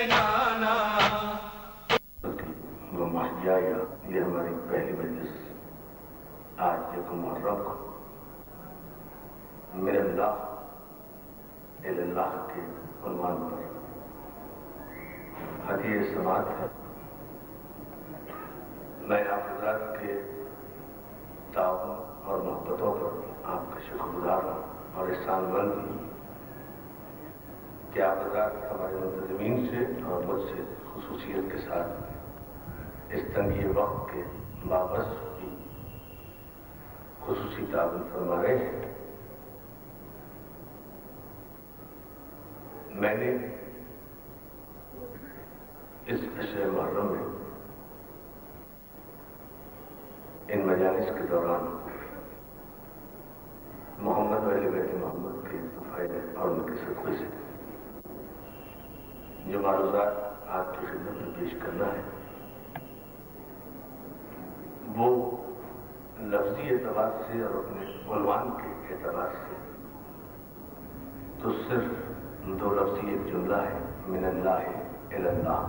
نانا. یہ ہماری پہلی مجلس آج یکم محرم کو من اللہ الی اللہ کے عنوان پر ہدیہ سماعت ہے. میں آپ حضرات کے تعاون اور محبتوں پر آپ کا شکر گزار ہوں اور احسان مند ہوں کہ آپ حضرات ہمارے منتظمین سے اور مجھ سے خصوصیت کے ساتھ اس تنگی وقت کے باوجود بھی خصوصی تعاون فرما رہے ہیں. میں نے اس عشر محرم میں ان مجالس کے دوران محمد و اہل بیت محمد کے فائدے اور ان کے صدقے سے جو معروضات آپ کی خدمت میں پیش کرنا ہے وہ لفظی اعتبار سے اور اپنے عنوان کے اعتبار سے تو صرف دو لفظی ایک جملہ ہے من اللہ الی اللہ،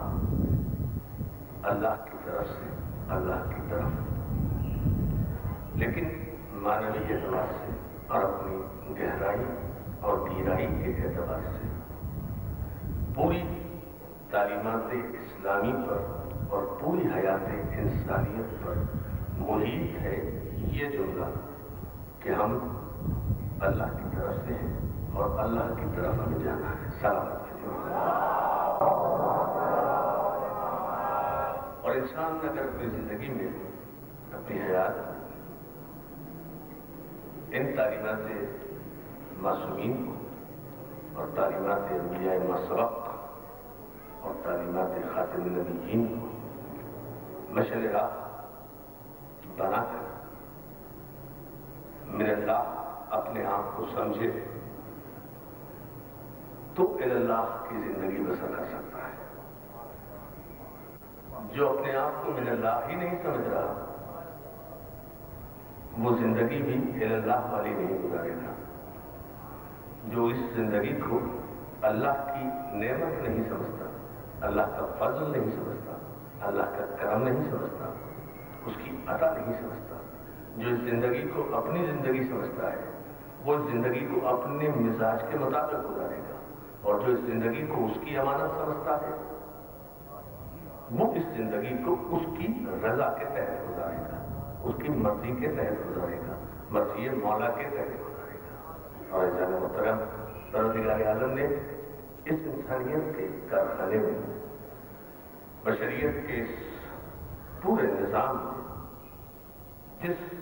اللہ کی طرف سے اللہ کی طرف، لیکن معنوی اعتبار سے اور اپنی گہرائی اور گہرائی کے اعتبار سے پوری تعلیمات اسلامی پر اور پوری حیات انسانیت پر محیط ہے یہ جملہ کہ ہم اللہ کی طرف سے ہیں اور اللہ کی طرف ہمیں جانا ہے. سلامت اور انسان اگر اپنی زندگی میں اپنی حیات ان تعلیمات معصومین کو اور تعلیمات انبیاء مسبق اور تعلیمات خاتم النبیین کو مشعل راہ بنا کر من اللہ اپنے آپ کو سمجھے تو الی اللہ کی زندگی بسر کر سکتا ہے. جو اپنے آپ کو من اللہ ہی نہیں سمجھ رہا وہ زندگی بھی الی اللہ والی نہیں گزارے گا. جو اس زندگی کو اللہ کی نعمت نہیں سمجھتا، اللہ کا فضل نہیں سمجھتا، اللہ کا کرم نہیں سمجھتا، اس کی عطا نہیں سمجھتا، جو اس زندگی کو اپنی زندگی سمجھتا ہے وہ اس زندگی کو اپنے مزاج کے مطابق گزارے گا، اور جو اس زندگی کو اس کی امانت سمجھتا ہے وہ اس زندگی کو اس کی رضا کے تحت گزارے گا، اس کی مرضی کے تحت گزارے گا، مرضی مولا کے تحت گزارے گا. اور جان محترم پروردگار عالم نے اس انسانیت کے کارخانے میں بشریت کے اس پورے نظام میں جس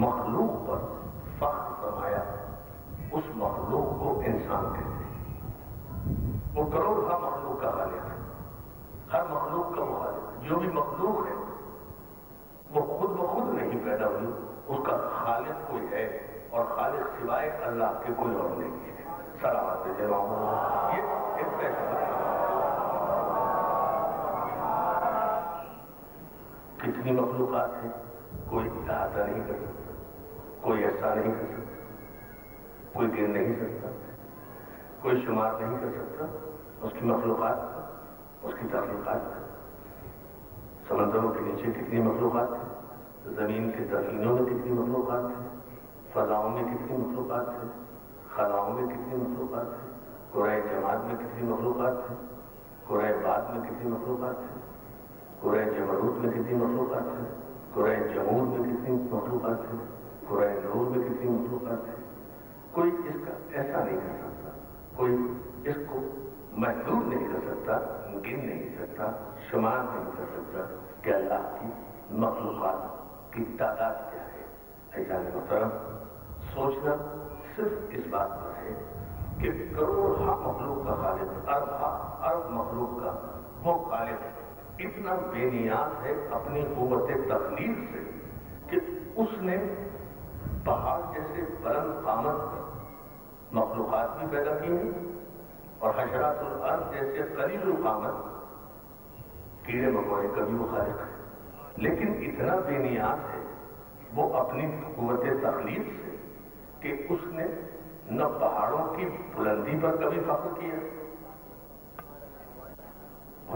مخلوق پر فخر فرمایا اس مخلوق کو انسان کہتے ہیں. وہ کروڑ مخلوق کا خالق ہے، ہر مخلوق کا وہ خالق ہے. جو بھی مخلوق ہے وہ خود بخود نہیں پیدا ہوئی، اس کا خالق کوئی ہے اور خالق سوائے اللہ کے کوئی اور نہیں ہے. سلامت جواب یہ ایک فیصلہ. کتنی مخلوقات ہیں کوئی احاطہ نہیں کر سکتا، کوئی ایسا نہیں کر سکتا، کوئی گر نہیں سکتا، کوئی شمار نہیں کر سکتا اس کی مخلوقات کا، اس کی تخلیقات کا. سمندروں کے نیچے کتنی مخلوقات ہیں، زمین کے دفینوں میں کتنی مخلوقات ہیں، فضاؤں میں کتنی مخلوقات ہیں، خلاؤں میں کتنی مخلوقات ہیں، قرۂ جماد میں کتنی مخلوقات ہیں، قرۂ باد میں کتنی مخلوقات ہیں، قرۂ جبروت میں کتنی مخلوقات ہیں، قرۂ جمود میں کتنی مخلوقات ہیں، قرۂ نور میں کتنی مخلوقات ہیں. کوئی اس کا ایسا نہیں کر سکتا، کوئی اس کو محدود نہیں کر سکتا، گن نہیں سکتا، شمار نہیں کر سکتا کہ اللہ کی مخلوقات کی تعداد کیا ہے. ایسان محترم سوچنا صرف اس بات پر ہے کہ کروڑ مخلوق کا خالق، ارب مخلوق کا وہ خالق اتنا بے نیاز ہے اپنی قوت تخلیق سے کہ اس نے پہاڑ جیسے بلند قامت پر مخلوقات بھی پیدا کی ہیں اور حشرات الارض جیسے قلیل القامت کیڑے مکوڑے کا بھی وہ خالق ہے. لیکن اتنا بے نیاز ہے وہ اپنی قوت تخلیق سے کہ اس نے نہ پہاڑوں کی بلندی پر کبھی فخر کیا،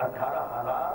18,000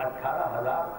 18,000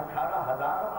18,000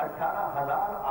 18,000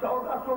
1400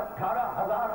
18,000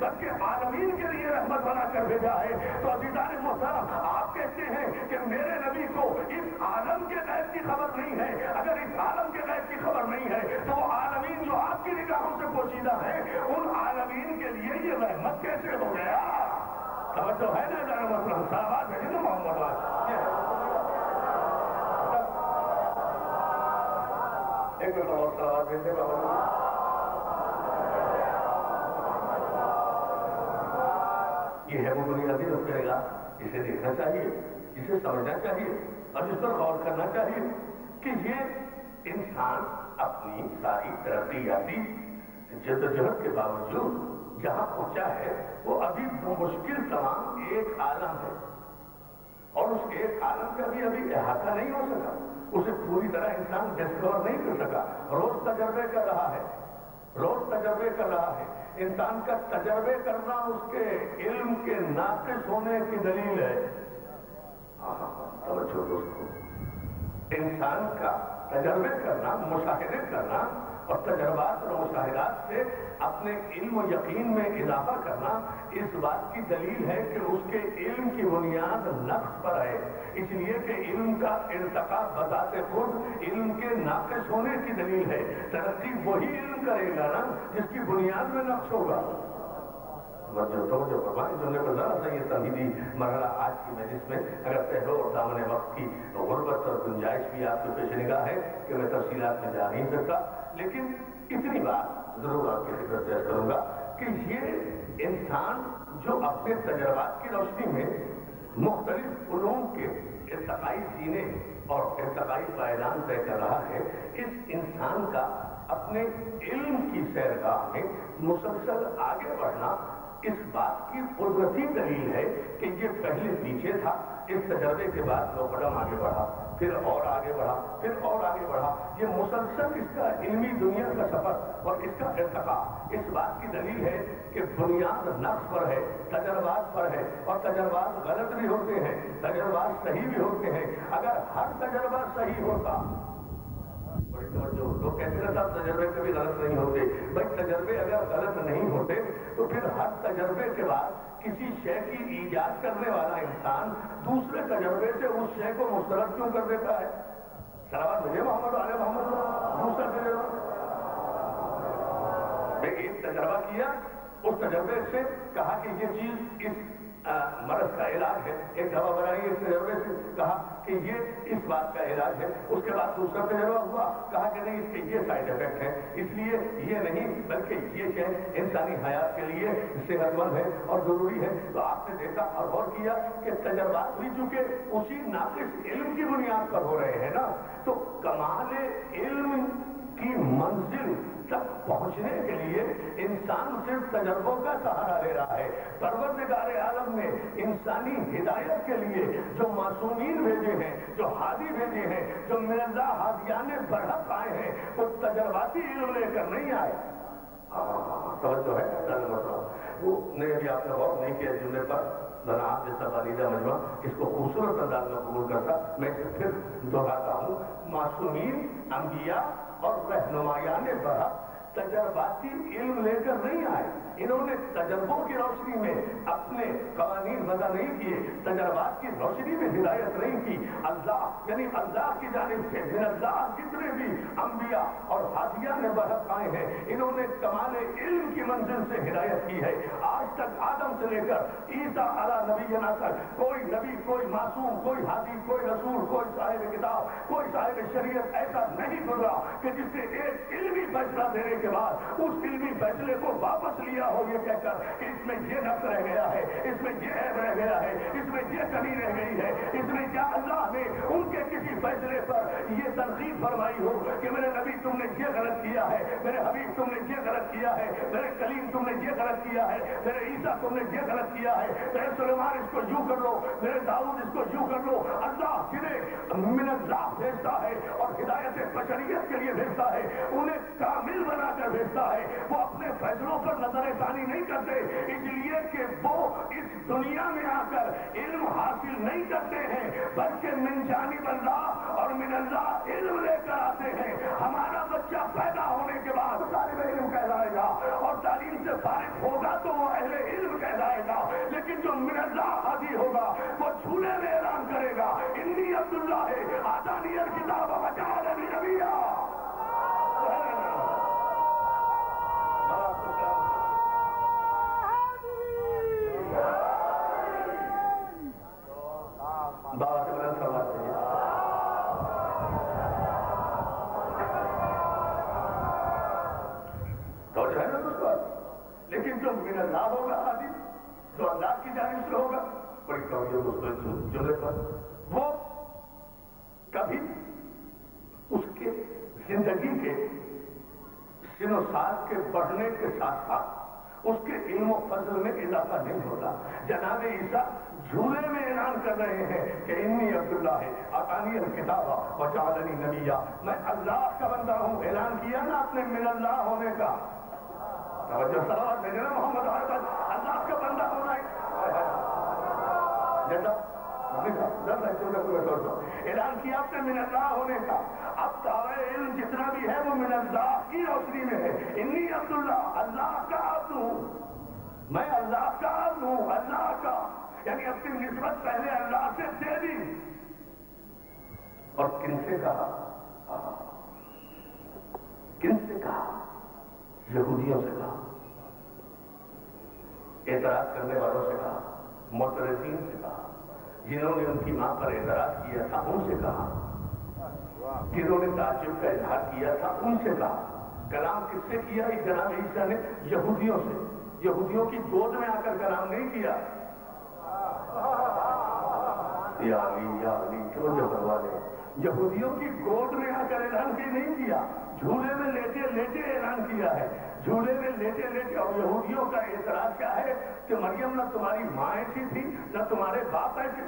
بلکہ عالمین کے لیے رحمت بنا کر بھیجا ہے. تو عزیزان محترم آپ کہتے ہیں کہ میرے نبی کو اس عالم کے غیب کی خبر نہیں ہے. اگر اس عالم کے غیب کی خبر نہیں ہے تو وہ عالمین جو آپ کی نگاہوں سے پوشیدہ ہے ان عالمین کے لیے یہ رحمت کیسے ہو گیا؟ توجہ ہے نا جانا مسلم صاحب ہے نا محمد ایک منٹ اور سوال دیتے بابا. یہ ہے وہ بنیادی نقطۂ نگاہ. اسے دیکھنا چاہیے, اسے سمجھنا چاہیے اور اس پر غور کرنا چاہیے کہ یہ انسان اپنی ساری ترقیاتی جدوجہد کے باوجود جہاں پہنچا ہے وہ ابھی مشکل تمام ایک عالم ہے اور اس ایک عالم کا بھی ابھی احاطہ نہیں ہو سکا. اسے پوری طرح انسان ڈسکور نہیں کر سکا. روز تجربے کر رہا ہے, روز تجربے کر رہا ہے. انسان کا تجربے کرنا اس کے علم کے ناقص ہونے کی دلیل ہے. توجہ دوستو, انسان کا تجربے کرنا, مشاہدے کرنا اور تجربات اور مشاہدات سے اپنے علم و یقین میں اضافہ کرنا اس بات کی دلیل ہے کہ اس کے علم کی بنیاد نقص پر ہے. اس لیے کہ علم کا ارتقا بذات خود علم کے ناقص ہونے کی دلیل ہے. ترقی وہی علم کرے گا نا جس کی بنیاد میں نقص ہوگا. جو فرمائے جو نے ذرا سا یہ تمہیدی مرحلہ آج کی مجلس میں اگر پہلو اور دامن وقت کی غربت اور گنجائش بھی آپ کے پیش نگاہ ہے کہ میں تفصیلات میں جا نہیں سکتا, لیکن اتنی بات ضرور آپ کی خدمت پیش کروں گا کہ یہ انسان جو اپنے تجربات کی روشنی میں مختلف علوم کے ارتقائی سینے اور ارتقائی پائیدان طے کر رہا ہے, اس انسان کا اپنے علم کی سیرگاہ میں مسلسل آگے بڑھنا اس بات کی قدرتی دلیل ہے کہ یہ پہلے پیچھے تھا, اس تجربے کے بعد 2 قدم آگے بڑھا, پھر اور آگے بڑھا, پھر اور آگے بڑھا. یہ مسلسل اس کا علمی دنیا کا سفر اور اس کا ارتقا اس بات کی دلیل ہے کہ بنیاد نقص پر ہے, تجربات پر ہے, اور تجربات غلط بھی ہوتے ہیں, تجربات صحیح بھی ہوتے ہیں. اگر ہر تجربہ صحیح ہوتا, بڑی توجہ, لوگ کہتے ہیں صاحب تجربے کبھی غلط نہیں ہوتے. بھائی تجربے اگر غلط نہیں ہوتے تو پھر ہر تجربے کے بعد کسی شے کی ایجاد کرنے والا انسان دوسرے تجربے سے اس شے کو مسترد کیوں کر دیتا ہے؟ سلامت مجھے محمد علیہ محمد. دوسرا تجربہ میں ایک تجربہ کیا, اس تجربے سے کہا کہ یہ چیز اس مرض کا علاج ہے, ایک دوا بنائی, اس تجربے سے کہا کہ یہ اس بات کا علاج ہے. اس کے بعد دوسرا تجربہ ہوا, کہا کہ نہیں اس کے یہ سائڈ افیکٹ ہے, اس لیے یہ نہیں بلکہ یہ شے انسانی حیات کے لیے صحت مند ہے اور ضروری ہے. تو آپ نے دیکھا اور غور کیا کہ تجربات بھی چونکہ اسی ناقص علم کی بنیاد پر ہو رہے ہیں نا, تو کمال علم کی منزل تک پہنچنے کے لیے انسان صرف تجربوں کا سہارا لے رہا ہے. پروردگار عالم نے انسانی ہدایت کے لیے جو معصومین بھیجے ہیں, جو ہادی بھیجے ہیں, جو من اللہ ہادیان برحق آئے ہیں, وہ تجرباتی علم لے کر نہیں آئے. توجہ ہے, وہ نہیں ابھی آپ نے غور نہیں کیا جملے پر, ذرا آپ جیسا بالیدہ مجمع اس کو خوبصورت انداز میں قبول کرتا. میں اسے پھر دہراتا ہوں, معصومین, انبیاء اور رہنمایان برحق تجرباتی علم لے کر نہیں آئے. انہوں نے تجربوں کی روشنی میں اپنے قوانین وضع نہیں کیے, تجربات کی روشنی میں ہدایت نہیں کی. اللہ یعنی اللہ کی جانب سے من اللہ جتنے بھی انبیاء اور ہادیان برحق آئے ہیں, انہوں نے کمال علم کی منزل سے ہدایت کی ہے. آج تک آدم سے لے کر عیسیٰ علیہ نبینا تک کوئی نبی, کوئی معصوم, کوئی ہادی, کوئی رسول, کوئی صاحب کتاب, کوئی صاحب شریعت ایسا نہیں گزرا کہ جس نے ایک علمی فیصلہ دینے کے بعد اس علمی فیصلے کو واپس لیا ہو یہ کہہ کر کہ اس میں یہ نقص رہ گیا ہے, اس میں یہ عیب رہ گیا ہے, اس میں یہ کمی رہ گئی ہے, اس میں کیا اللہ نے ان کے کسی فیصلے پر یہ تنقید فرمائی ہو کہ میرے نبی تم نے یہ غلط کیا ہے, میرے حبیب تم نے یہ غلط کیا ہے, میرے کلیم تم نے یہ غلط کیا ہے, میرے عیسیٰ تم نے یہ غلط کیا ہے, میرے سلیمان اس کو یوں کر لو, میرے داؤد اس کو یوں کر لو. اللہ جنہیں من اللہ بھیجتا ہے اور ہدایت بشریت کے لیے بھیجتا ہے, انہیں کامل بنا بنا کر بھیجتا ہے، وہ اپنے فیصلوں پر نظر ثانی نہیں کرتے، اس لیے کہ وہ اس دنیا میں آ کر علم حاصل نہیں کرتے ہیں، بلکہ من جانب اللہ اور من اللہ علم لے کر آتے ہیں۔ ہمارا بچہ پیدا ہونے کے بعد طالب علم کہلائے گا، اور تعلیم سے فارغ ہوگا تو وہ اہل علم کہلائے گا، لیکن جو من اللہ حاضی ہوگا وہ جھولے میں اعلان کرے گا انی عبداللہ آتانی الکتاب وجعلنی نبیا۔ بابا سے بلند سوال ہے، تو جو ہے نا اس بات، لیکن جو من اللہ ہوگا حاضر، جو اللہ کی جانب سے ہوگا، بڑی توجہ جملے پر، وہ کبھی اس کے زندگی کے سن و سال کے بڑھنے کے ساتھ ساتھ اس کے علم و فضل میں اضافہ نہیں ہوتا۔ جناب عیسیٰ جھولے میں اعلان کر رہے ہیں کہ انی عبداللہ آتانی الکتاب وجعلنی نبیا، میں اللہ کا بندہ ہوں۔ اعلان کیا نا آپ نے من اللہ ہونے کا، توجہ صلوات بھیجنا محمد اللہ کا بندہ ہونا ہے، جیسا اعلان کیا آپ نے من اللہ ہونے کا۔ اب دعوی علم جتنا بھی ہے وہ من اللہ کی روشنی میں ہے۔ انی عبداللہ، اللہ کا عبد ہوں، میں اللہ کا عبد ہوں، اللہ کا، یعنی اپنی نسبت پہلے اللہ سے دے دی۔ اور کن سے کہا؟ کن سے کہا؟ یہودیوں سے کہا، اعتراض کرنے والوں سے کہا، معترضین سے کہا، جنہوں نے ان کی ماں پر اعتراض کیا تھا ان سے کہا، جنہوں نے تعجب کا اظہار کیا تھا ان سے کہا۔ کلام کس سے کیا؟ جناب عیسیٰ نے یہودیوں سے، یہودیوں کی گود میں آ کر کلام نہیں کیا۔ یا علی کیوں جو بروالے، یہودیوں کی گود میں آ کر اعلان کی نہیں کیا، جھولے میں لیٹے لیٹے اعلان کیا ہے، جھولے میں لیٹے لیٹے۔ اور یہودیوں کا اعتراض کیا ہے کہ مریم نہ تمہاری ماں ایسی تھی نہ تمہارے باپ ایسے،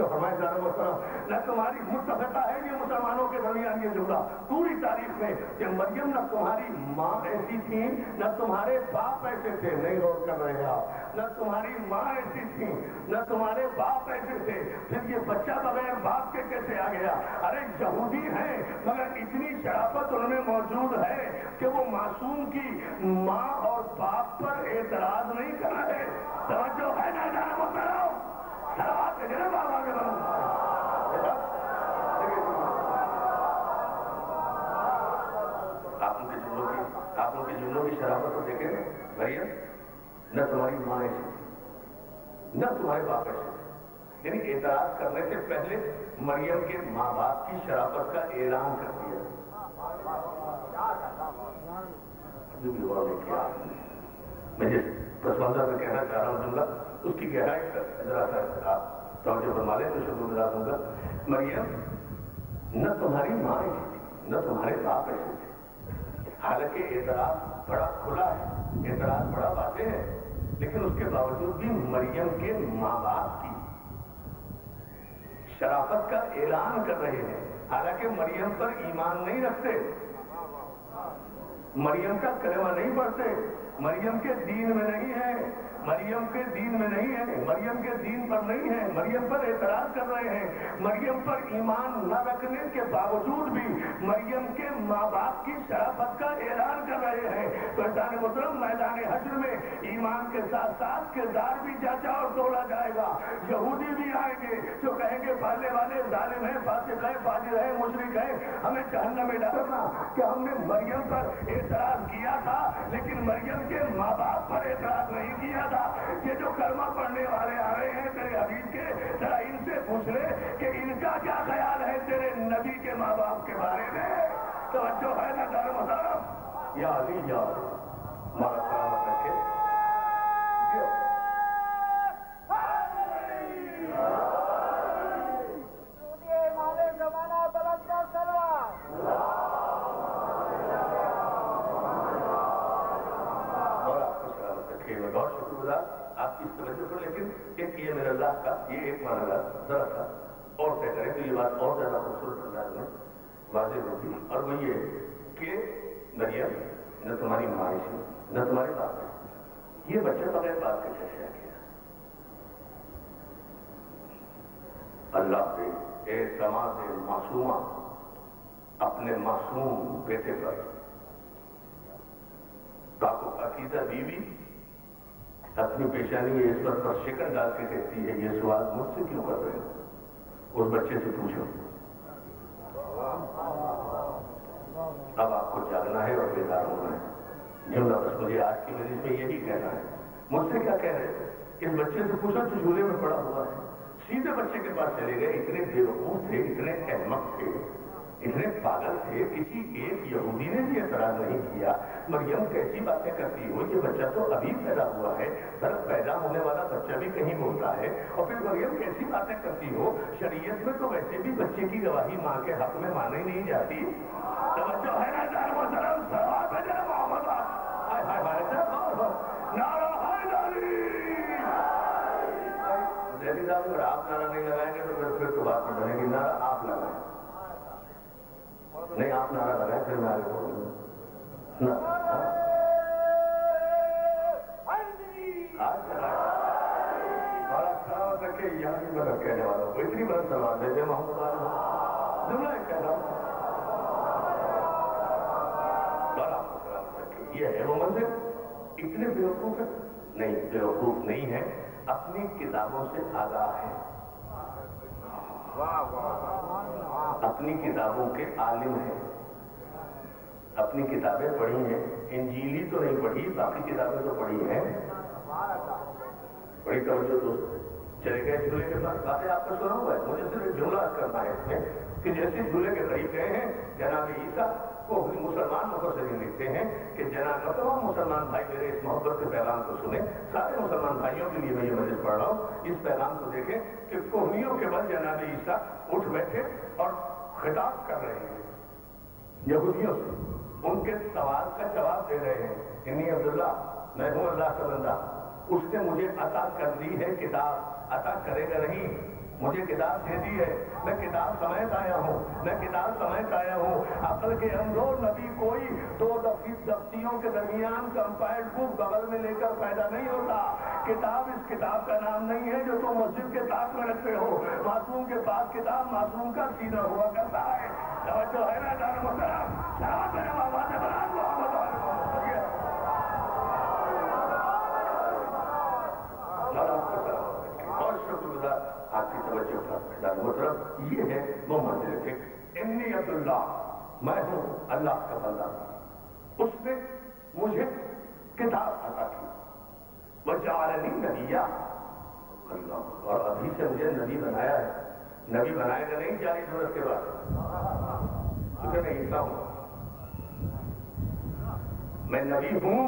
فرمائے زیادہ محترم، نہ تمہاری متفقہ ہے یہ مسلمانوں کے درمیان یہ جملہ پوری تاریخ میں کہ مریم نہ تمہاری ماں ایسی تھی نہ تمہارے باپ ایسے تھے، نہیں غور کر رہے آپ، نہ تمہاری ماں ایسی تھی نہ تمہارے باپ ایسے تھے، پھر یہ بچہ بغیر باپ کے کیسے آ گیا؟ ارے یہودی ہیں مگر اتنی شرافت ان میں موجود ہے کہ وہ معصوم کی ماں اور باپ پر اعتراض نہیں کر رہے۔ توجہ ہے نا جانا محترم، صلوات ہے جناب بابا کے بابا۔ آپ ان کے جملوں کی شرافت کو دیکھیں مریم نہ تمہاری ماں ایسی تھی نہ تمہارے باپ ایسے تھے، یعنی اعتراض کرنے سے پہلے مریم کے ماں باپ کی شرافت کا اعلان کر دیا۔ جو بھی غور نہیں کیا میں جس پس منظر میں کہنا چاہ رہا ہوں جملہ اس کی گہرائی پر ذرا سا آپ توجہ فرما لیں تو شروع میں دوں گا۔ مریم نہ تمہاری ماں ایسی تھی نہ تمہارے باپ ایسے تھے، حالانکہ اعتراض بڑا کھلا ہے، اعتراض بڑا واضح ہے، لیکن اس کے باوجود بھی مریم کے ماں باپ کی شرافت کا اعلان کر رہے ہیں، حالانکہ مریم پر ایمان نہیں رکھتے، مریم کا کلمہ نہیں پڑھتے، مریم کے دین میں نہیں ہے، مریم کے دین میں نہیں ہے، مریم کے دین پر نہیں ہے، مریم پر اعتراض کر رہے ہیں، مریم پر ایمان نہ رکھنے کے باوجود بھی مریم کے ماں باپ کی شرافت کا اعلان کر رہے ہیں۔ تو احسان محترم میدان حشر میں ایمان کے ساتھ ساتھ کردار بھی جانچا اور تولا جائے گا۔ یہودی بھی آئیں گے جو کہیں گے پہلے والے ظالم ہیں، فاسق ہیں، فاجر ہیں، مشرک ہیں، ہمیں جہنم میں ڈالنا کہ ہم نے مریم پر اعتراض کیا تھا لیکن مریم کے ماں باپ پر اعتراض نہیں کیا تھا۔ یہ جو کلمہ پڑھنے والے آ رہے ہیں تیرے حبیب کے، ذرا ان سے پوچھ لے کہ ان کا کیا خیال ہے تیرے نبی کے ماں باپ کے بارے میں؟ توجہ ہے نا دار محترم؟ یا علی یا علی ہمارا سلامت رکھے۔ بہت شکر گزار آپ کی اس توجہ پر، لیکن ایک یہ میرا اللہ کا یہ ایک مانا ذرا سا اور طے کریں تو یہ بات اور زیادہ خوبصورت انداز میں واضح ہوگی، اور وہ یہ کہ مریم نہ تمہاری ماں ایسی نہ تمہارے باپ ہے. یہ بچہ بغیر باپ کے چرچا کیا. اللہ کے اعتماد معصومہ اپنے معصوم بیٹے پر عقیدہ بیوی اپنی پیشانی عصمت پر شکن ڈال کے کہتی ہے یہ سوال مجھ سے کیوں کر رہے ہو؟ اس بچے سے پوچھو. اب آپ کو جاگنا ہے اور بیدار ہونا ہے. جملہ بس مجھے آج کی مجلس میں یہی کہنا ہے. مجھ سے کیا کہہ رہے تھے؟ اس بچے سے پوچھو جو جھولے میں پڑا ہوا ہے. سیدھے بچے کے پاس چلے گئے. اتنے بے وقوف تھے, اتنے احمق تھے, اتنے پاگل تھے, کسی ایک یہودی نے بھی اعتراض نہیں کیا. مریم کیسی باتیں کرتی ہو, یہ بچہ تو ابھی پیدا ہوا ہے, در پیدا ہونے والا بچہ بھی کہیں بولتا ہے, اور پھر مریم کیسی باتیں کرتی ہو. شریعت میں تو ویسے بھی بچے کی گواہی ماں کے حق میں مانی نہیں جاتی. توجہ ہے نا جان محترم, ثواب ہے جناب محمد. ہائے ہائے ہائے, نعرہ حیدری. دہلی صاحب اگر آپ نعرہ نہیں لگائیں گے تو پھر تو بات نہیں بنے گی. نعرہ آپ لگائیں. نہیں آپ نعرہ لگائیں پھر میں آگے بولوں گا. بڑا سلامت رکھے یہاں کی مدد کہنے والا ہوں. اتنی بڑا سلام دے دے محمد جملہ کہہ رہا ہوں. بڑا سلامت رکھے. یہ ہے وہ منظر. اتنے بیوقوف ہے نہیں, بیوقوف نہیں ہے, اپنی کتابوں سے آگاہ ہے, اپنی کتابوں کے عالم ہیں, اپنی کتابیں پڑھی ہیں. انجیلی تو نہیں پڑھی, باقی کتابیں تو پڑھی ہیں. بڑی توجہ دوست. چلے گئے جھولے کے پاس. باتیں آپ کو سنا ہوا ہے, مجھے صرف جملہ کرنا ہے اس میں کہ جیسے جھولے کے قریب گئے ہیں جناب عیسیٰ کو مسلمان مفسرین لکھتے ہیں کہ جناب تمام مسلمان بھائی میرے اس محبت کے پیغام کو سنیں. سارے مسلمان بھائیوں کے لیے میں یہ مجلس پڑھ رہا ہوں. اس پیغام کو دیکھیں کہ کوہنیوں کے بعد جناب عیسیٰ اٹھ بیٹھے اور خطاب کر رہے ہیں یہودیوں سے. ان کے سوال کا جواب دے رہے ہیں. انی عبداللہ, میں ہوں اللہ کا بندہ, اس نے مجھے عطا کر دی ہے کتاب. عطا کرے گا نہیں, مجھے کتاب دے دی ہے. میں کتاب سمیت آیا ہوں, میں کتاب سمیت آیا ہوں. عقل کے اندر نبی کوئی دو دفتیوں کے درمیان کمپائلڈ بک بغل میں لے کر پیدا نہیں ہوتا. کتاب اس کتاب کا نام نہیں ہے جو تم مسجد کے طاق میں رکھتے ہو. معصوم کے پاس کتاب معصوم کا سینہ ہوا کرتا ہے. توجہ ہے نا جان محترم, شراب میرے بابا نے بنا محمد اور شکر گزار آپ کی توجہ کا مطلب یہ ہے وہ منزل فکر. انی عبداللہ, میں ہوں اللہ کا بندہ, اس نے مجھے کتاب عطا کی. وجعلنی نبیا, اللہ, اور ابھی سے مجھے نبی بنایا ہے. نبی بنائے گا نہیں 40 برس کے بعد, کیونکہ میں عیسیٰ ہوں, میں نبی ہوں,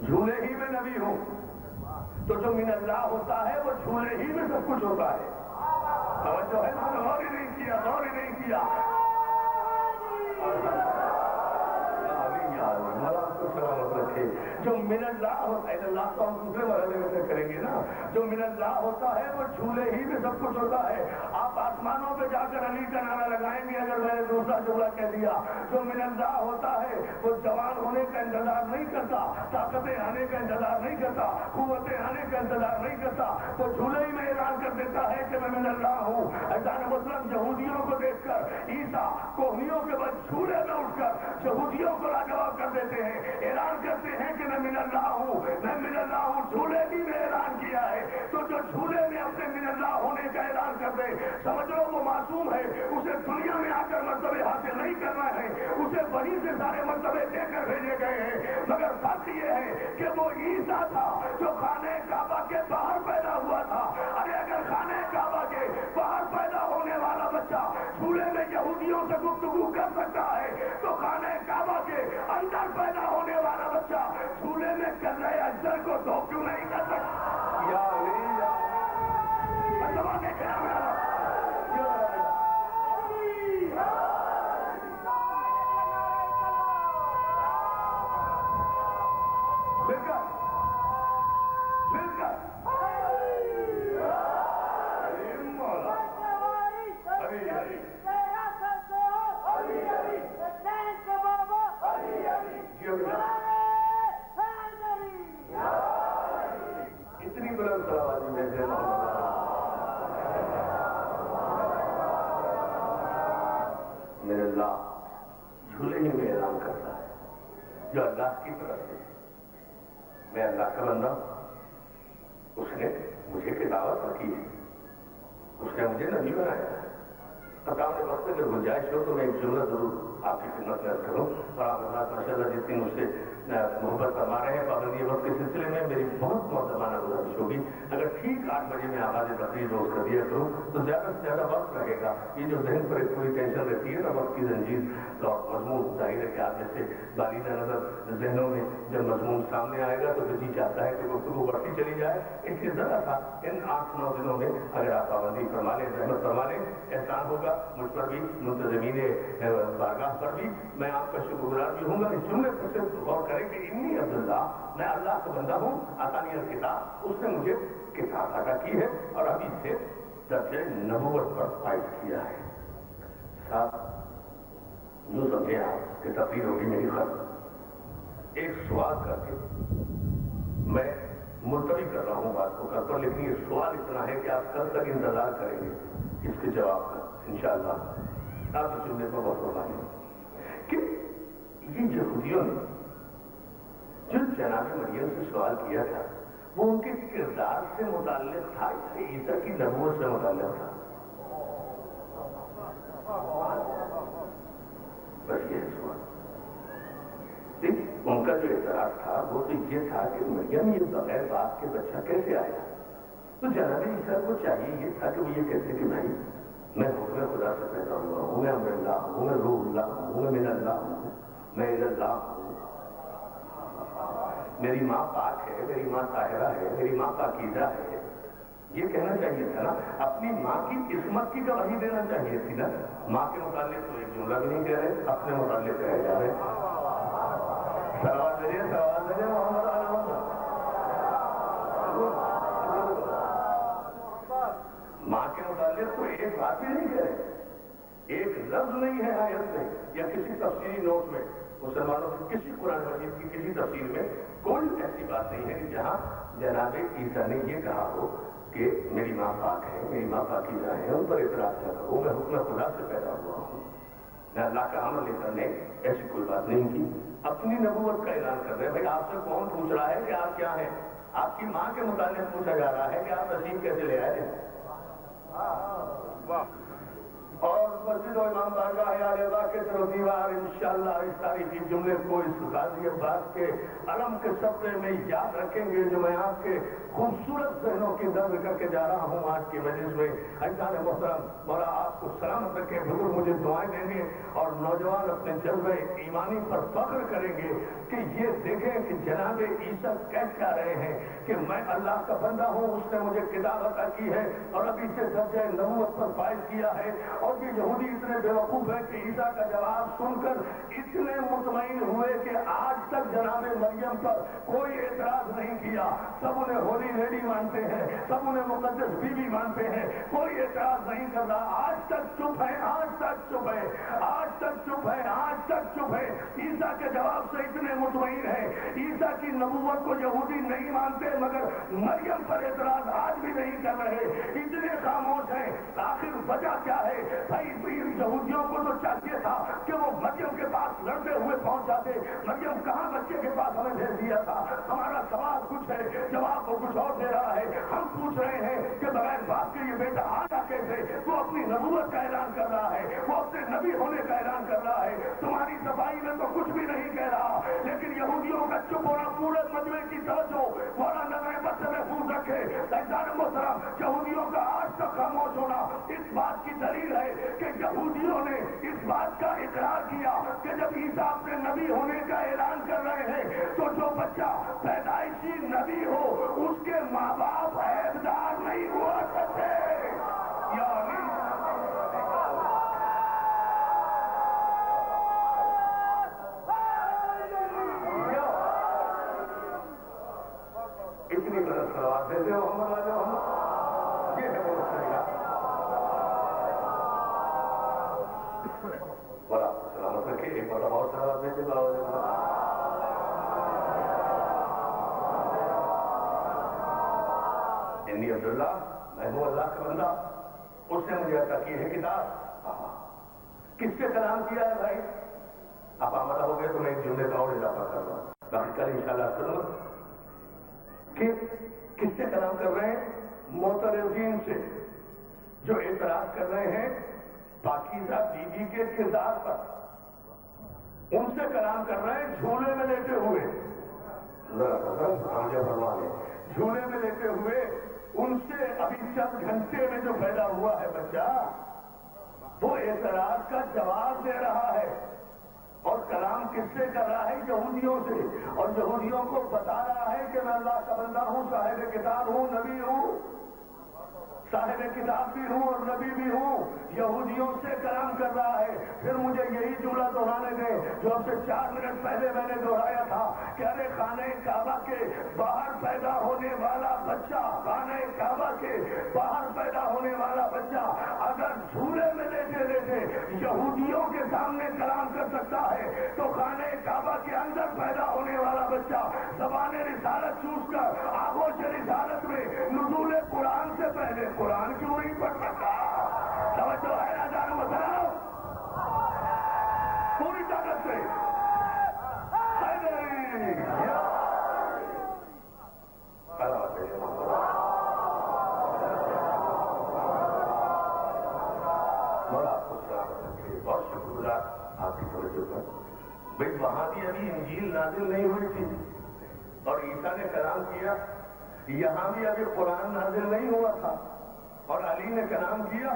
جھولے ہی میں نبی ہوں. تو جو من اللہ ہوتا ہے وہ جھولے ہی میں سب کچھ ہوتا ہے. توجہ ہے نا, غور ہی نہیں کیا, غور ہی نہیں کیا. سلامت رکھے. جو من اللہ ہوتا ہے, اللہ تو ہم دوسرے مرحلے میں سے کریں گے نا. جو من اللہ ہوتا ہے وہ جھولے ہی میں سب کچھ ہوتا ہے. آپ آسمانوں پہ جا کر علی کا نعرہ لگائیں گے اگر میں نے دوسرا جملہ کہہ دیا. جو من اللہ ہوتا ہے وہ جوان ہونے کا انتظار نہیں کرتا, طاقتیں آنے کا انتظار نہیں کرتا, قوتیں آنے کا انتظار نہیں کرتا. وہ جھولے ہی میں اعلان کر دیتا ہے کہ میں من اللہ ہوں. ایسان مسلم یہودیوں کو دیکھ کر عیسیٰ کوہنیوں کے بعد جھولے میں اٹھ کر یہودیوں کو لاجواب کر دیتے ہیں. اعلان کرتے ہیں کہ میں من اللہ ہوں, میں من اللہ ہوں. جھولے بھی میں اعلان کیا ہے. تو جو جھولے میں اپنے من اللہ ہونے کا اعلان کر دے, سمجھ لو وہ معصوم ہے. اسے دنیا میں آ کر مرتبے حاصل نہیں کرنا ہے, اسے وہیں سے سارے مرتبے دے کر بھیجے گئے ہیں. مگر فرق یہ ہے کہ وہ عیسیٰ تھا جو خانہ کعبہ کے باہر پیدا ہوا تھا. ارے اگر خانہ کعبہ کے باہر پیدا ہونے والا بچہ جھولے میں یہودیوں سے گفتگو کر سکتا ہے تو خانہ کعبہ کے اندر پیدا ہونے والا بچہ جھولے میں کر رہے اجزر کو دو کیوں نہیں کر سکتا؟ یا علی, یا زمانے کے نام مل کر ہری ہری جھولے ہی میں اعلان کرتا ہے جو اللہ کی طرف سے میں اللہ کا بندہ ہوں. اس نے مجھے کتابت رکھی ہے, اس نے مجھے نبی بنایا ہے. بتاؤ نے وقت اگر گنجائش ہو تو میں ایک جملہ ضرور آپ کی خدمت میں عرض کروں. اور آپ حضرات ماشاء اللہ جس دن مجھ سے محبت فرما رہے ہیں پابندی وقت کے سلسلے میں میری بہت محترمانہ گزارش ہوگی اگر ٹھیک 8 بجے میں آغاز تقریر روز کر دیا کروں تو زیادہ سے زیادہ وقت رہے گا. یہ جو ذہن پر ایک تھوڑی ٹینشن رہتی ہے نا وقت کی زنجیر اور مضمون, ظاہر ہے کہ آپ جیسے بالینہ نظر ذہنوں میں جب مضمون سامنے آئے گا تو جی چاہتا ہے کہ گفتگو بڑھتی چلی جائے. اس لیے ذرا تھا ان 8-9 دنوں میں اگر آپ پابندی فرما لیں, رحمت فرما لیں, احسان ہوگا مجھ پر بھی, منتظمین بارگاہ پر بھی. میں آپ کا شکر گزار بھی ہوں گا. اس جملے پر صرف غور کریں کہ انی عبداللہ, میں اللہ کا بندہ ہوں. آتانی الکتاب, اس نے مجھے کتاب عطا کی ہے اور ابھی سے درجہ نبوت پر فائز کیا ہے. صاحب یوں سمجھیں آپ کہ تقریر ہوگی میری خط ایک سوال کر کے میں ملتوی کر رہا ہوں بات کو کر پر, لیکن یہ سوال اتنا ہے کہ آپ کل تک انتظار کریں گے اس کے جواب کا انشاءاللہ. آپ اس جملے کو بہت فرمائیں کہ یہ یہودیوں نے جو جناب مریم سے سوال کیا تھا وہ ان کے کردار سے متعلق تھا یا عیسیٰ کی نبوت سے متعلق تھا؟ بس یہ سوال. ان کا جو اعتراض تھا وہ تو یہ تھا کہ مریم یہ بغیر باپ کے بچہ کیسے آیا؟ تو جناب عیسیٰ کو چاہیے یہ تھا کہ وہ یہ کہتے کہ بھائی میں حکم خدا سے پیدا ہوا ہوں, میں امر اللہ ہوں, میں روح اللہ ہوں, میں من اللہ ہوں, میں الی اللہ ہوں. میری ماں پاک ہے, میری ماں طاہرہ ہے, میری ماں پاکیزہ ہے. یہ کہنا چاہیے تھا نا. اپنی ماں کی عصمت کی گواہی دینا چاہیے تھی نا. ماں کے متعلق تو ایک جملہ بھی نہیں کہہ رہے, اپنے متعلق کہے جا رہے. سوال دیجیے محمد علیہ ماں کے متعلق تو ایک بات بھی نہیں کہہ رہے, ایک لفظ نہیں ہے آیت میں یا کسی تفسیری نوٹ میں, مسلمانوں کی کسی قرآن مجید کی کسی تفسیر میں کوئی ایسی بات نہیں ہے کہ جہاں جناب عیسیٰ نے یہ کہا ہو کہ میری ماں پاک ہے, میری ماں پاکیزہ ہے, ان پر اعتراض نہ کرو, میں حکم خدا سے پیدا ہوا ہوں, میں اللہ کا عمل لے کر نے ایسی کوئی بات نہیں کی. اپنی نبوت کا اعلان کر رہے ہیں. بھائی آپ سے کون پوچھ رہا ہے کہ آپ کیا ہیں؟ آپ کی ماں کے متعلق پوچھا جا رہا ہے کہ آپ تشریف کیسے لے آئے ہیں. اور مسجد و امام بارگاہ حیال اللہ کے طرف دیوار انشاءاللہ اس تاریخی جملے کو اس غازی عباس کے علم کے صفحے میں یاد رکھیں گے جو میں آپ کے خوبصورت ذہنوں کی درد کر کے جا رہا ہوں آج کی مجلس میں. اجداد محترم مولا آپ کو سلامت رکھے, بزرگ مجھے دعائیں دیں گے اور نوجوان اپنے جذبہ ایمانی پر فخر کریں گے کہ یہ دیکھیں کہ جناب عیسیٰ کہہ کیا رہے ہیں کہ میں اللہ کا بندہ ہوں, اس نے مجھے کتاب عطا کی ہے اور ابھی سے درجہ نبوت پر فائز کیا ہے. اور یہ یہودی اتنے بیوقوف ہے کہ عیسیٰ کا جواب سن کر اتنے مطمئن ہوئے کہ آج تک جناب مریم پر کوئی اعتراض نہیں کیا. سب انہیں ہولی لیڈی مانتے ہیں, سب انہیں مقدس بیوی مانتے ہیں, کوئی اعتراض نہیں کر رہا. آج تک چپ ہے, آج تک چپ ہے, آج تک چپ ہے, آج تک چپ ہے. عیسیٰ کے جواب سے اتنے مطمئن ہے. عیسیٰ کی نبوت کو یہودی نہیں مانتے مگر مریم پر اعتراض آج بھی نہیں کر رہے, اتنے خاموش ہیں. آخر وجہ کیا ہے بھائی؟ یہودیوں کو تو چاہیے تھا کہ وہ مریم کے پاس لڑتے ہوئے پہنچ جاتے. مریم کہاں بچے کے پاس ہمیں بھیج دیا تھا. ہمارا سوال کچھ ہے, جواب وہ کچھ اور دے رہا ہے. ہم پوچھ رہے ہیں کہ بغیر باپ کے یہ بیٹا آیا کیسے؟ وہ اپنی نبوت کا اعلان کر رہا ہے, وہ اپنے نبی ہونے کا اعلان کر رہا ہے. تمہاری صفائی میں تو کچھ بھی نہیں کہہ رہا, لیکن یہودیوں کا چپ ہونا پورے مجمع کی توجہ مولا نظر بد سے محفوظ رکھے. اجداد محترم, یہودیوں کا آج تک خاموش ہونا اس بات کی دلیل ہے کہ یہودیوں نے اس بات کا اقرار کیا کہ جب عیسیٰ اپنے نبی ہونے کا اعلان کر رہے ہیں تو جو بچہ پیدائشی نبی ہو اس کے ماں باپ عیبدار نہیں ہوا کرتے. اتنی بڑا سوال دیتے ہو محمد والے محمد, یہ ہے وہ طریقہ. بڑا سلامت رکھے, ایک بڑا بہت سلامت دیتے باؤ. انی عبداللہ, میں ہوں اللہ کا بندہ, اس نے مجھے عطا کی ہے کتاب. کس سے کلام کیا ہے بھائی؟ آپ آمدہ ہو گئے تو میں ایک جملے کا اور اضافہ کر رہا ہوں، باقی کل انشاءاللہ کروں کہ کس سے کلام کر رہے ہیں؟ معترضین سے، جو اعتراض کر رہے ہیں پاکیزہ بیوی کے کردار پر، ان سے کلام کر رہے ہیں جھولے میں لیٹے ہوئے، جھولے میں لیٹے ہوئے، ان سے ابھی چند گھنٹے میں جو پیدا ہوا ہے بچہ، وہ اعتراض کا جواب دے رہا ہے، اور کلام کس سے کر رہا ہے؟ یہودیوں سے، اور یہودیوں کو بتا رہا ہے کہ میں اللہ کا بندہ ہوں، صاحب کتاب ہوں، نبی ہوں، صاحب کتاب بھی ہوں اور نبی بھی ہوں، یہودیوں سے کلام کر رہا ہے۔ پھر مجھے یہی جملہ دہرانے دیں جو اب سے 4 منٹ پہلے میں نے دہرایا تھا کہ ارے خانہ کعبہ کے باہر پیدا ہونے والا بچہ، خانہ کعبہ کے باہر پیدا ہونے والا بچہ اگر جھولے میں لیٹے لیٹے یہودیوں کے سامنے کلام کر سکتا ہے تو خانہ کعبہ کے اندر پیدا ہونے والا بچہ زبان رسالت چوس کر آغوش رسالت میں نزول قرآن سے پہلے قرآن کیوں نہیں پڑھ سکتا؟ توجہ ہے نا جان مسئلہ پوری طاقت سے بہت شکر گزار آپ کی توجہ پر۔ بھائی وہاں بھی ابھی انجیل نازل نہیں ہوئی تھی اور عیسیٰ نے کلام کیا، یہاں بھی ابھی قرآن نازل نہیں ہوا تھا اور علی نے کلام کیا،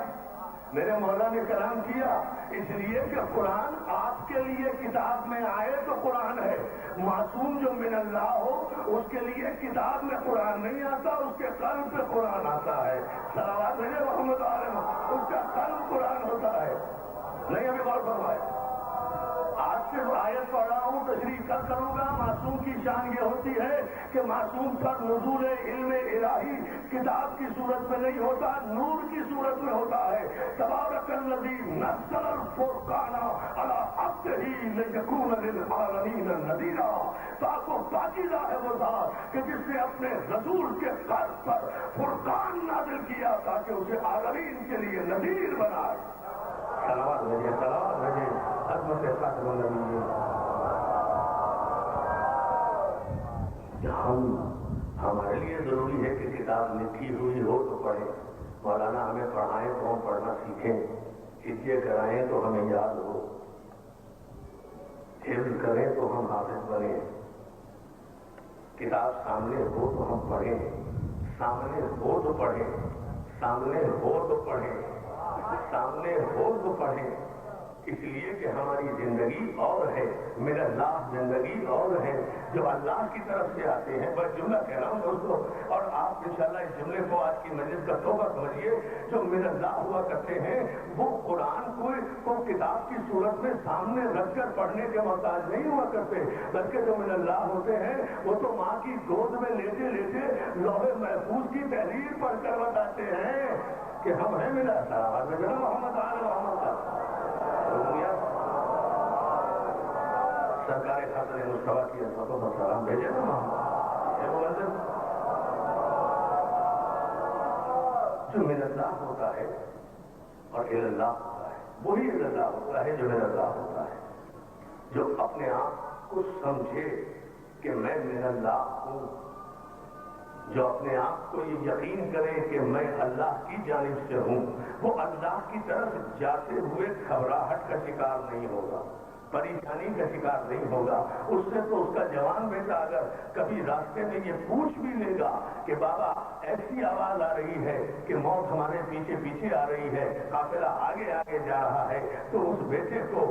میرے مولا نے کلام کیا، اس لیے کہ قرآن آپ کے لیے کتاب میں آئے تو قرآن ہے، معصوم جو من اللہ ہو اس کے لیے کتاب میں قرآن نہیں آتا، اس کے قلب پہ قرآن آتا ہے۔ صلوات بھیجے محمد عالم، اس کا قلب قرآن ہوتا ہے۔ نہیں ابھی غور فرمائے، آج سے آیت پڑھ رہا ہوں، تشریح کل کروں گا۔ معصوم کی شان یہ ہوتی ہے کہ معصوم پر نزول علم الہی کتاب کی صورت میں نہیں ہوتا، نور کی صورت میں ہوتا ہے۔ تبارک الذی نزل الفرقان علی عبدہ لیکون للعالمین نذیرا، پاک و پاکیزہ ہے وہ ذات کہ جس نے اپنے رسول کے قلب پر فرقان نازل کیا تاکہ اسے عالمین کے لیے نذیر بنائے۔ صلوات بھیجیے، صلوات بھیجیے، عظمت خاتم النبیین۔ ہمارے لیے ضروری ہے کہ کتاب لکھی ہوئی ہو تو پڑھیں، مولانا ہمیں پڑھائیں تو ہم پڑھنا سیکھیں، حفظ کرائیں تو ہمیں یاد ہو، حفظ کریں تو ہم حافظ بنیں، کتاب سامنے ہو تو ہم پڑھیں، سامنے ہو تو پڑھیں، سامنے ہو تو پڑھیں، سامنے ہو تو پڑھیں، اس لیے کہ ہماری زندگی اور ہے، میرا اللہ زندگی اور ہے جو اللہ کی طرف سے آتے ہیں۔ بس جملہ کہہ رہا ہوں دوستو، اور آپ انشاءاللہ اس جملے کو آج کی مجلس کا توبہ سمجھیے، جو میرا اللہ ہوا کرتے ہیں وہ قرآن کو کتاب کی صورت میں سامنے رکھ کر پڑھنے کے محتاج نہیں ہوا کرتے، بلکہ جو میرا اللہ ہوتے ہیں وہ تو ماں کی گود میں لیٹے لیٹے لوح محفوظ کی تحریر پڑھ کر بتاتے ہیں کہ ہم ہیں میرا اللہ محمد آل محمد کا سرکار خاطر مصطفیٰ کی عظمت و سلام بھیجے نا جو میرا اللہ ہوتا ہے اور اللہ ہوتا ہے، وہی اللہ ہوتا ہے جو میرا اللہ ہوتا ہے، جو اپنے آپ کو سمجھے کہ میں میرا اللہ ہوں، جو اپنے آپ کو یہ یقین کرے کہ میں اللہ کی جانب سے ہوں، وہ اللہ کی طرف جاتے ہوئے گھبراہٹ کا شکار نہیں ہوگا، پریشانی کا شکار نہیں ہوگا۔ اس سے تو اس کا جوان بیٹا اگر کبھی راستے میں یہ پوچھ بھی لے گا کہ بابا ایسی آواز آ رہی ہے کہ موت ہمارے پیچھے پیچھے آ رہی ہے، قافلہ آگے آگے جا رہا ہے، تو اس بیٹے کو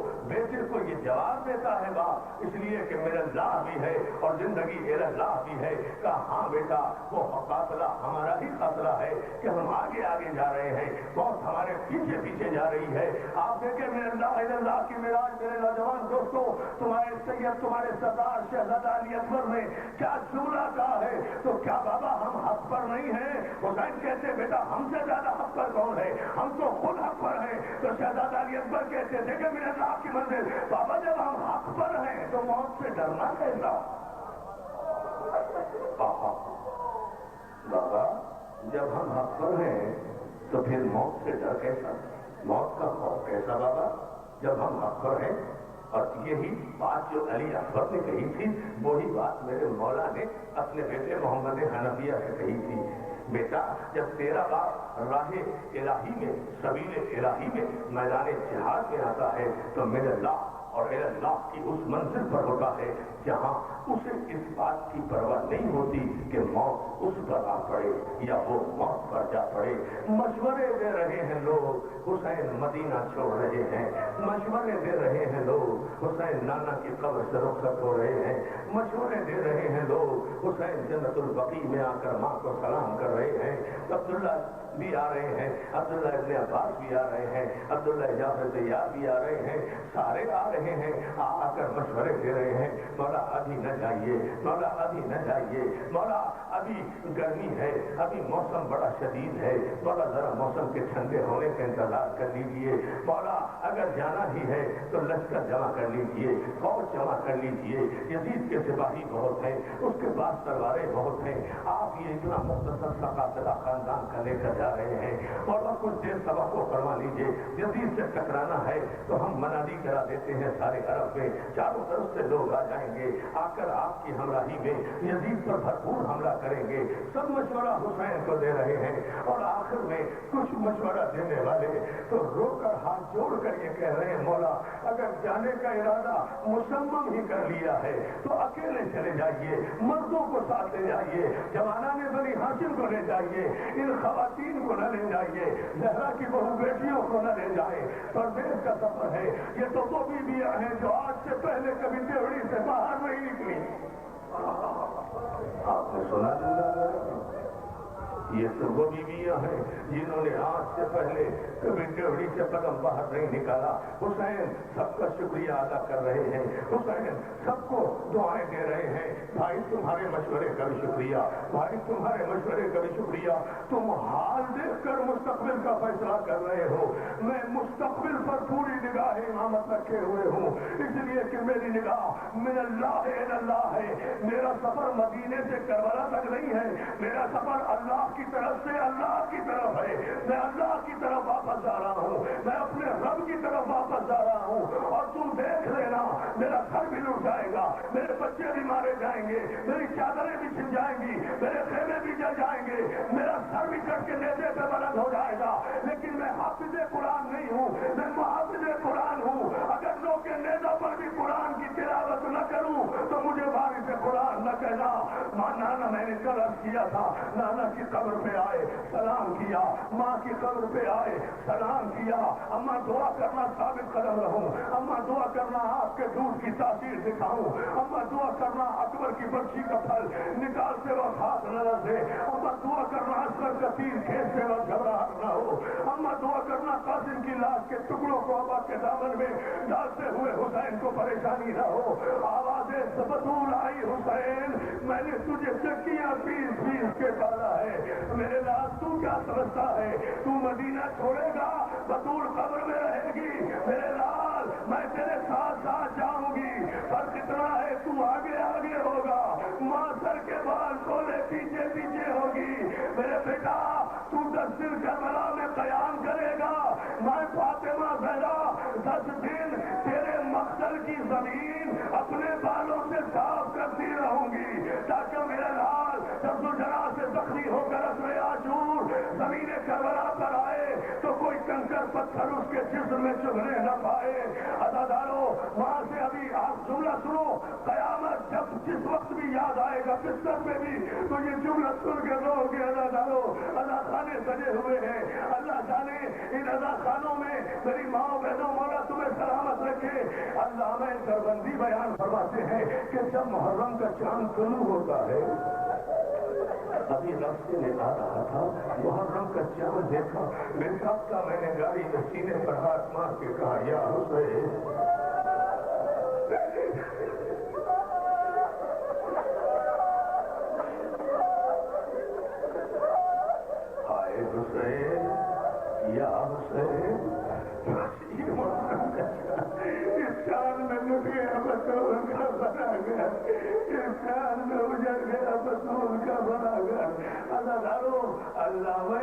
یہ جواب دیتا ہے باپ، اس لیے کہ میرا اللہ بھی ہے اور زندگی میرا اللہ بھی ہے۔ کہا ہاں بیٹا، وہ قافلہ ہمارا ہی قافلہ ہے کہ ہم آگے آگے جا رہے ہیں، موت ہمارے پیچھے پیچھے جا رہی ہے۔ آپ دیکھیں میرے اللہ کی معراج، میرے نوجوان دوستوں، تمہارے سید، تمہارے سردار شہزادہ علی اکبر نے کیا جملہ کہا ہے، تو کیا بابا ہم حق پر نہیں ہیں؟ حسین کہتے بیٹا ہم سے زیادہ حق پر کون ہے، ہم تو خود حق پر ہیں۔ تو شہزادہ علی اکبر کہتے دیکھیں میرے اللہ کی منزل، بابا جب ہم حق پر ہیں تو موت سے ڈرنا کیسا؟ بابا جب ہم حق پر ہیں تو پھر موت سے ڈر کیسا، موت کا خوف کیسا؟ بابا جب ہم حق پر ہیں اور یہی بات جو علی اکبر نے کہی تھی وہی بات میرے مولا نے اپنے بیٹے محمد حنفیہ سے کہی تھی، بیٹا جب تیرا باپ راہ الہی میں سبیل الہی میں میدان جہاد میں آتا ہے تو میرے اللہ اور اے اللہ کی اس منزل پر ہوتا ہے جہاں اسے اس بات کی پرواہ نہیں ہوتی کہ موت اس پر آ پڑے یا وہ موت پر جا پڑے۔ مشورے دے رہے ہیں لوگ حسین مدینہ چھوڑ رہے ہیں، مشورے دے رہے ہیں لوگ حسین نانا کی قبر سے رخصت ہو رہے ہیں، مشورے دے رہے ہیں لوگ حسین جنت البقیع میں آ کر ماں کو سلام کر رہے ہیں، عبداللہ بھی آ رہے ہیں، عبداللہ ابن عباس بھی آ رہے ہیں، عبداللہ جعفر طیار بھی آ رہے ہیں، سارے آ رہے ہیں، آ کر مشورے دے رہے ہیں، مولا ابھی نہ جائیے، مولا ابھی نہ جائیے، مولا ابھی گرمی ہے، ابھی موسم بڑا شدید ہے، مولا ذرا موسم کے ٹھنڈے ہونے کا انتظار کر لیجیے، مولا اگر جانا ہی ہے تو لشکر جمع کر لیجیے، فوج جمع کر لیجیے، یزید کے سپاہی بہت ہیں، اس کے پاس تلواریں بہت ہیں، آپ یہ اتنا مختصر سا قافلہ خاندان کا لے کر جا رہے ہیں، مولا کچھ دیر صبح کو فرما لیجیے، یزید سے ٹکرانا ہے تو ہم منادی کرا دیتے ہیں سارے عرب میں، چاروں طرف سے لوگ آ جائیں گے، آ کر آپ کی ہمراہی میں یزید پر بھرپور حملہ کریں گے۔ سب مشورہ حسین کو دے رہے ہیں اور آخر میں کچھ مشورہ دینے والے تو رو کر ہاتھ جوڑ کر یہ کہہ رہے ہیں، مولا اگر جانے کا ارادہ مصمم ہی کر لیا ہے تو اکیلے چلے جائیے، مردوں کو ساتھ لے جائیے، جوانان بنی ہاشم کو لے جائیے، ان خواتین کو نہ لے جائیے، زہرا کی بہو بیٹیوں کو نہ لے جائے، پردیس کا سفر ہے، یہ تو وہ بیویاں ہیں جو آج سے پہلے کبھی دیوڑی سے باہر نہیں نکلی۔ آپ نے سنا یہ تو وہ بیویاں ہیں جنہوں نے آج سے پہلے کبھی ڈیوڑی سے قدم باہر نہیں نکالا۔ حسین سب کا شکریہ ادا کر رہے ہیں، حسین سب کو دعائیں دے رہے ہیں، بھائی تمہارے مشورے کا بھی شکریہ، بھائی تمہارے مشورے کا بھی شکریہ، تم حال دیکھ کر مستقبل کا فیصلہ کر رہے ہو، میں مستقبل پر پوری نگاہ امامت رکھے ہوئے ہوں، اس لیے کہ میری نگاہ من اللہ الی اللہ ہے، میرا سفر مدینے سے کربلا تک نہیں ہے، میرا سفر اللہ کی طرف سے اللہ کی طرف ہے، میں اللہ کی طرف واپس جا رہا ہوں، میں اپنے رب کی طرف واپس جا رہا ہوں، اور تم دیکھ لینا میرا گھر بھی لٹ جائے گا، میرے بچے بھی مارے جائیں گے، میری چادریں بھی چھن جائیں گی، میرے خیمے بھی جل جائیں گے، میرا سر بھی کٹ کے نیزے پہ بلند ہو جائے گا، لیکن میں حافظ قرآن نہیں ہوں، میں محافظ قرآن ہوں، اگر لوگ کے نیزہ پر بھی قرآن کی تلاوت نہ کروں تو مجھے وارث قرآن نہ کہنا۔ نانا میں نے قرض کیا تھا، نانا کی قبر پہ آئے سلام کیا، ماں کی قبر پہ آئے سلام کیا، اماں دعا کرنا ثابت قدم رہوں، اماں دعا کرنا آپ کے دودھ کی تاثیر دکھاؤں، اماں دعا کرنا اکبر کی برچی کا پھل نکالتے وقت ہاتھ نہ رسے، اماں دعا کرنا اصغر کا تیر کھینچتے وقت گھبراہٹ نہ ہو، اماں دعا کرنا قاسم کی لاش کے ٹکڑوں کو ابا کے دامن میں ڈالتے ہوئے حسین کو پریشانی نہ ہو، آوازیں بطول آئی حسین میں نے تجھے چکیاں پیس پیس کے ڈالا ہے، میرے لال تو کیا سمجھتا ہے تو مدینہ چھوڑے گا، بطول قبر میں رہے گی، میرے لال میں تیرے ساتھ ساتھ جاؤں گی، فرق اتنا ہے تو آگے آگے ہوگا، ماں سر کے بال کھولے پیچھے پیچھے ہوگی، میرے بیٹا تو 10 دن کربلا میں قیام کرے گا، میں فاطمہ زہرا 10 دن تیرے مقتل کی زمین اپنے بالوں سے صاف کرتی رہوں گی، تاکہ میرا لال جب زلجھنا سے زخمی ہو کر اپنے عاشور زمین کربلا پر آئے تو کوئی کنکر پتھر اس کے جسم میں چبھنے نہ پائے۔ عزادارو وہاں سے ابھی آپ جملہ سنو، قیامت جب جس وقت بھی یاد آئے گا بستر میں بھی تو یہ جملہ سن کے رہو گے، عزادارو عزا خانے سجے ہوئے ہیں، اللہ جانے ان عزا خانوں میں میری ماں بہنوں مولا تمہیں سلامت رکھے۔ علامہ دربندی بیان فرماتے ہیں کہ جب محرم کا چاند طلوع ہوتا ہے، ابھی راستے میں آ رہا تھا، محرم کا چاند دیکھا، میرے ساتھ کا میں نے گاڑی میں سینے پر ہاتھ مار کے کہا یا حسین، ہائے حسین یا حسین، اس چاند میں لٹ گیا بطول کا بنا گیا، اس چاند میں اجڑ گیا بطول کا بنا گیا، اللہ نظارو علامہ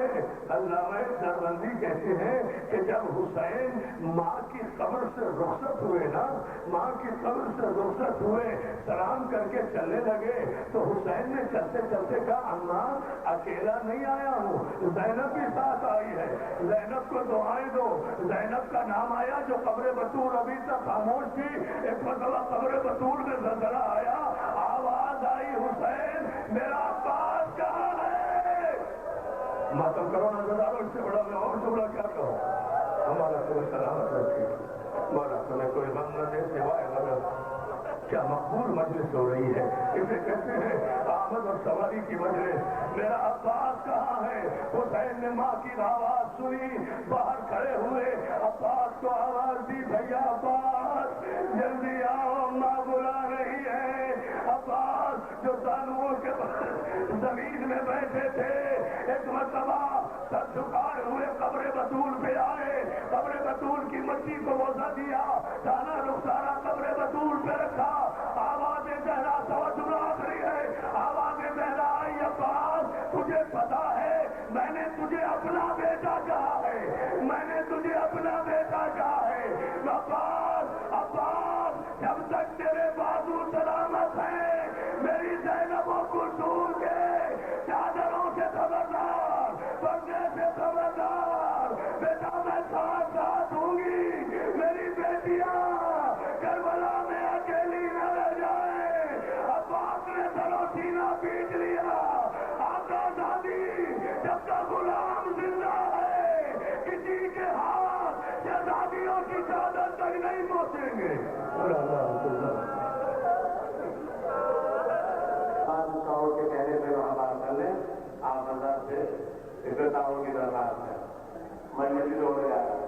دربندی کہتے ہیں کہ جب حسین ماں کی قبر سے رخصت ہوئے نا، ماں کی قبر سے رخصت ہوئے، سلام کر کے چلنے لگے تو حسین نے چلتے چلتے کہا اماں اکیلا نہیں آیا ہوں، زینب بھی ساتھ آئی ہے، زینب کو دعائیں دو۔ زینب کا نام آیا جو قبر بطول ابھی تک خاموش تھی، ایک مرتبہ قبر بطول میں زلزلہ آیا، آواز آئی حسین میرا عباس کہاں ہے؟ ماتم کرو نہ گزارو، اس سے بڑا میں اور سے بڑا کیا کہوں؟ ہمارا کوئی سلامت رکھے، مولا تمہیں کوئی غم نہ دے سوائے غم۔ کیا مقبول مجلس ہو رہی ہے، اسے کہتے ہیں آمد اور سواری کی مجلس۔ میرا عباس کہاں ہے؟ حسین نے ماں کی آواز سنی، باہر کھڑے ہوئے، عباس کو آواز دی، بھیا عباس جلدی آؤ، ماں بلا رہی ہے۔ عباس جو زانوؤں کے زمین میں بیٹھے تھے، ایک مرتبہ سر جھکائے ہوئے قبر بطول پہ آئے، قبر بطول کی مٹی کو وضع دیا، دانا رخسارا قبر بطول پہ رکھا، آواز زہرا توجہ آخری ہے، آواز زہرا آئی عباس تجھے پتا ہے میں نے تجھے اپنا بیٹا کہا ہے، میں نے تجھے اپنا بیٹا کہا ہے۔ عباس عباس جب تک تیرے بازو سلامت ہیں میری زینب و کلثوم کے چادروں سے خبردار، پردے سے خبردار، بیٹا میں ساتھ ساتھ ہوں گی، میری بیٹیاں کربلا میں اکیلی نہ رہ جائیں۔ عباس نے سرو سینہ پیٹ لیا، آقا دادی جب تک غلام زندہ ہے کسی کے ہاتھ شہزادیوں کی چادر تک نہیں پہنچیں گے۔ کے کہنے پہ وہاں بات کر لیں، آپ حضرات سے افتتاحوں کی درخواست ہے، میں مجھے ہو جائے گا۔